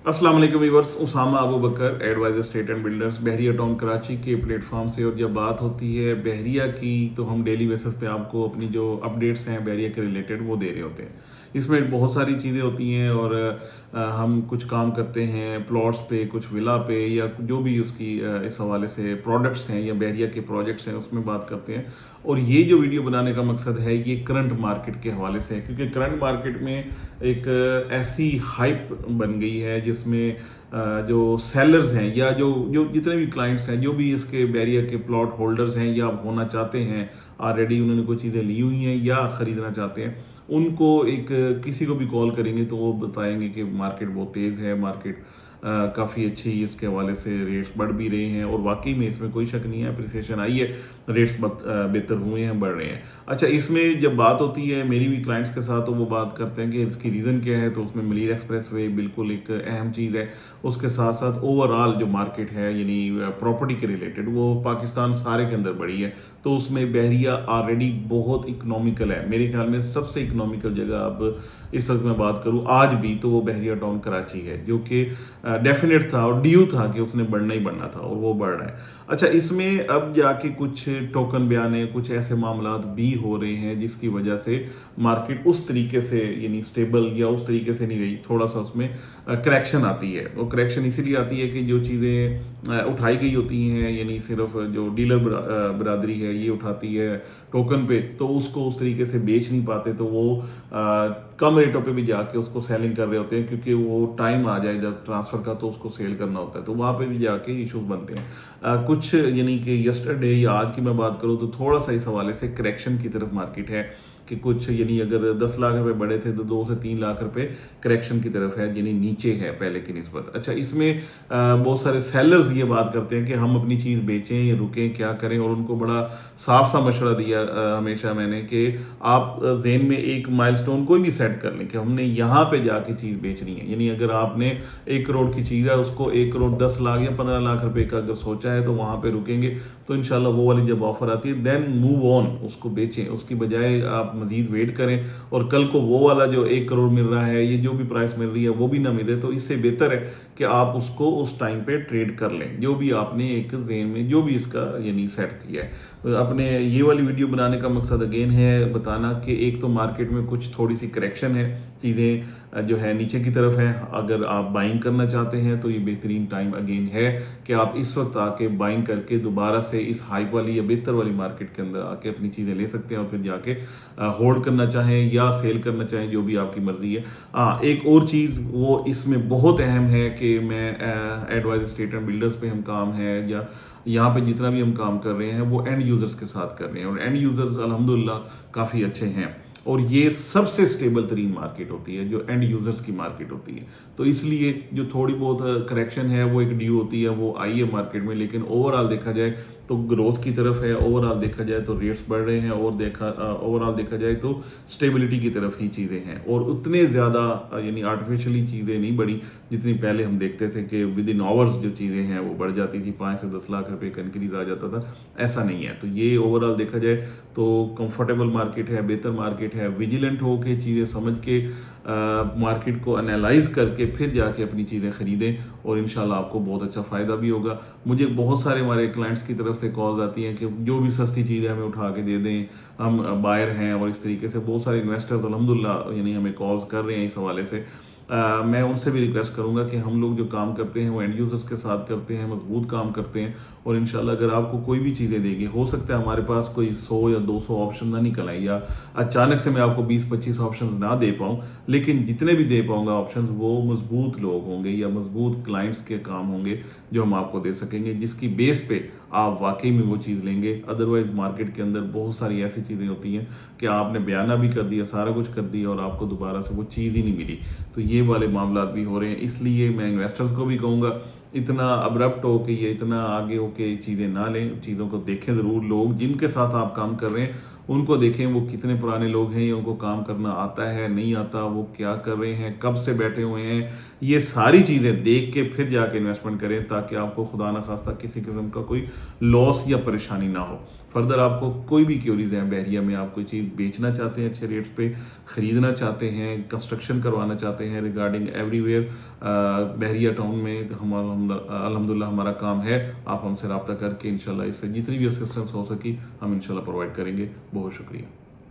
अस्सलाम वालेकुम viewers, Usama Abu Bakar advisor state and builders Bahria Town Karachi के प्लेटफॉर्म से। और जब बात होती है बहरिया की तो हम डेली बेसिस पे आपको अपनी जो अपडेट्स हैं बहरिया के रिलेटेड वो दे रहे होते हैं। इसमें बहुत सारी चीज़ें होती हैं और हम कुछ काम करते हैं प्लॉट्स पे, कुछ विला पे, या जो भी उसकी इस हवाले से प्रोडक्ट्स हैं या बहरिया के प्रोजेक्ट्स हैं उसमें बात करते हैं। और ये जो वीडियो बनाने का मकसद है ये करंट मार्केट के हवाले से है, क्योंकि करंट मार्केट में एक ऐसी हाइप बन गई है जिसमें जो सेलर्स हैं या जो जो जितने भी क्लाइंट्स हैं, जो भी इसके बैरियर के प्लॉट होल्डर्स हैं या होना चाहते हैं, ऑलरेडी उन्होंने कोई चीज़ें ली हुई हैं या ख़रीदना चाहते हैं, उनको एक किसी को भी कॉल करेंगे तो वो बताएंगे कि मार्केट बहुत तेज़ है, मार्केट काफ़ी अच्छी इसके हवाले से रेट्स बढ़ भी रहे हैं। और वाकई में इसमें कोई शक नहीं है, अप्रिसिएशन आई है, रेट्स बेहतर हुए हैं, बढ़ रहे हैं। अच्छा, इसमें जब बात होती है मेरी भी क्लाइंट्स के साथ तो वो बात करते हैं कि इसकी रीज़न क्या है, तो उसमें मलीर एक्सप्रेस वे बिल्कुल एक अहम चीज़ है। उसके साथ साथ ओवरऑल जो मार्केट है यानी प्रॉपर्टी के रिलेटेड वो पाकिस्तान सारे के अंदर बढ़ी है, तो उसमें बहरिया ऑलरेडी बहुत इकनॉमिकल है। मेरे ख्याल में सबसे इकनॉमिकल जगह अब इस वक्त मैं बात करूँ आज भी तो वो बहरिया टाउन कराची है, जो कि डेफिनेट था और ड्यू था कि उसने बढ़ना ही बढ़ना था और वो बढ़ रहा है। अच्छा, इसमें अब जाके कुछ टोकन बयाने, कुछ ऐसे मामलात भी हो रहे हैं जिसकी वजह से मार्केट उस तरीके से यानी स्टेबल या उस तरीके से नहीं रही, थोड़ा सा उसमें करेक्शन आती है। और करेक्शन इसीलिए आती है कि जो चीज़ें उठाई गई होती हैं यानी सिर्फ जो डीलर बरादरी है ये उठाती है टोकन पे, तो उसको उस तरीके से बेच नहीं पाते, तो वो कम रेटों पे भी जाके उसको सेलिंग कर रहे होते हैं, क्योंकि वो टाइम आ जाए जब ट्रांसफ़र का तो उसको सेल करना होता है, तो वहाँ पे भी जाके इश्यूज बनते हैं। कुछ यानी कि यस्टरडे या आज की मैं बात करूँ तो थोड़ा सा इस हवाले से करेक्शन की तरफ मार्केट है कि कुछ यानी अगर 10 लाख रुपए बढ़े थे तो 2 से 3 लाख रुपए करेक्शन की तरफ है, यानी नीचे है पहले की निस्बत। अच्छा, इसमें बहुत सारे सेलर्स ये बात करते हैं कि हम अपनी चीज़ बेचें या रुकें, क्या करें, और उनको बड़ा साफ सा मशवरा दिया हमेशा मैंने कि आप जेन में एक माइलस्टोन कोई भी सेट कर लें कि हमने यहाँ पे जाके चीज़ बेचनी है। यानी अगर आपने 1 करोड़ की चीज़ है उसको 1 करोड़ 10 लाख या 15 लाख रुपए का अगर सोचा है तो वहाँ पे रुकेंगे, तो इंशाल्लाह वो वाली जब ऑफर आती है देन मूव ऑन, उसको बेचें, उसकी बजाय आप मजीद वेट करें और कल को वो वाला जो 1 करोड़ मिल रहा है, ये जो भी प्राइस मिल रही है वो भी ना मिले, तो इससे बेहतर है कि आप उसको उस टाइम पे ट्रेड कर लें जो भी आपने एक जेन में जो भी इसका यानी सेट किया है। तो अपने ये वाली वीडियो बनाने का मकसद अगेन है बताना कि एक तो मार्केट में कुछ थोड़ी सी करेक्शन है, चीज़ें जो है नीचे की तरफ है। अगर आप बाइंग करना चाहते हैं तो ये बेहतरीन टाइम अगेन है कि आप इस वक्त आके बाइंग करके दोबारा से इस हाइप वाली या बेहतर वाली मार्केट के अंदर आके अपनी चीज़ें ले सकते हैं और फिर जाके होल्ड करना चाहें या सेल करना चाहें, जो भी आपकी मर्जी है। हाँ, एक और चीज़ वो इसमें बहुत अहम है कि मैं एडवाइजर स्टेट एंड बिल्डर्स पे हम काम है या यहाँ पे जितना भी हम काम कर रहे हैं वो एंड यूज़र्स के साथ कर रहे हैं, और एंड यूज़र्स अल्हम्दुलिल्लाह काफ़ी अच्छे हैं। और ये सबसे स्टेबल तरीन मार्केट होती है जो एंड यूज़र्स की मार्केट होती है, तो इसलिए जो थोड़ी बहुत करेक्शन है वो एक ड्यू होती है, वो आई है मार्केट में, लेकिन ओवरऑल देखा जाए तो ग्रोथ की तरफ है, ओवरऑल देखा जाए तो रेट्स बढ़ रहे हैं, और ओवरऑल देखा जाए तो स्टेबिलिटी की तरफ ही चीज़ें हैं। और उतने ज़्यादा यानी आर्टिफिशियली चीज़ें नहीं बढ़ी जितनी पहले हम देखते थे कि विद इन आवर्स जो चीज़ें हैं वो बढ़ जाती थी, 5 से 10 लाख रुपए का इंक्रीज आ जाता था, ऐसा नहीं है। तो ये ओवरऑल देखा जाए तो कंफर्टेबल मार्केट है, बेहतर मार्केट है। विजिलेंट हो के चीज़ें समझ के मार्केट को एनालाइज करके फिर जाके अपनी चीज़ें ख़रीदें और इंशाल्लाह आपको बहुत अच्छा फ़ायदा भी होगा। मुझे बहुत सारे हमारे क्लाइंट्स की तरफ से कॉल्स आती हैं कि जो भी सस्ती चीज़ है हमें उठा के दे दें, हम बायर हैं, और इस तरीके से बहुत सारे इन्वेस्टर्स अल्हम्दुलिल्लाह यानी हमें कॉल्स कर रहे हैं इस हवाले से। मैं उनसे भी रिक्वेस्ट करूंगा कि हम लोग जो काम करते हैं वो एंड यूज़र्स के साथ करते हैं, मजबूत काम करते हैं, और इंशाल्लाह अगर आपको कोई भी चीज़ें देगी, हो सकता है हमारे पास कोई 100 या 200 ऑप्शन ना निकल आए या अचानक से मैं आपको 20-25 ऑप्शन ना दे पाऊँ, लेकिन जितने भी दे पाऊँगा ऑप्शन वो मजबूत लोग होंगे या मजबूत क्लाइंट्स के काम होंगे जो हम आपको दे सकेंगे, जिसकी बेस पे आप वाकई में वो चीज़ लेंगे। अदरवाइज मार्केट के अंदर बहुत सारी ऐसी चीज़ें होती हैं कि आपने बयाना भी कर दिया, सारा कुछ कर दिया, और आपको दोबारा से वो चीज़ ही नहीं मिली, तो ये वाले मामला भी हो रहे हैं। इसलिए मैं इन्वेस्टर्स को भी कहूँगा इतना अब्रप्ट हो के या इतना आगे हो के चीज़ें ना लें, चीज़ों को देखें ज़रूर। लोग जिनके साथ आप काम कर रहे हैं उनको देखें, वो कितने पुराने लोग हैं, या उनको काम करना आता है नहीं आता, वो क्या कर रहे हैं, कब से बैठे हुए हैं, ये सारी चीज़ें देख के फिर जाके इन्वेस्टमेंट करें, ताकि आपको खुदा न खास्ता किसी किस्म का कोई लॉस या परेशानी ना हो। फर्दर आपको कोई भी क्यूरीज हैं बहरिया में, आप कोई चीज़ बेचना चाहते हैं अच्छे रेट्स पे, ख़रीदना चाहते हैं, कंस्ट्रक्शन करवाना चाहते हैं रिगार्डिंग एवरीवेयर बहरिया टाउन में, हमारा अल्हम्दुलिल्लाह हमारा काम है। आप हमसे रब्ता करके इंशाल्लाह इससे जितनी भी असिस्टेंस हो सकी हम इंशाल्लाह प्रोवाइड करेंगे। बहुत शुक्रिया।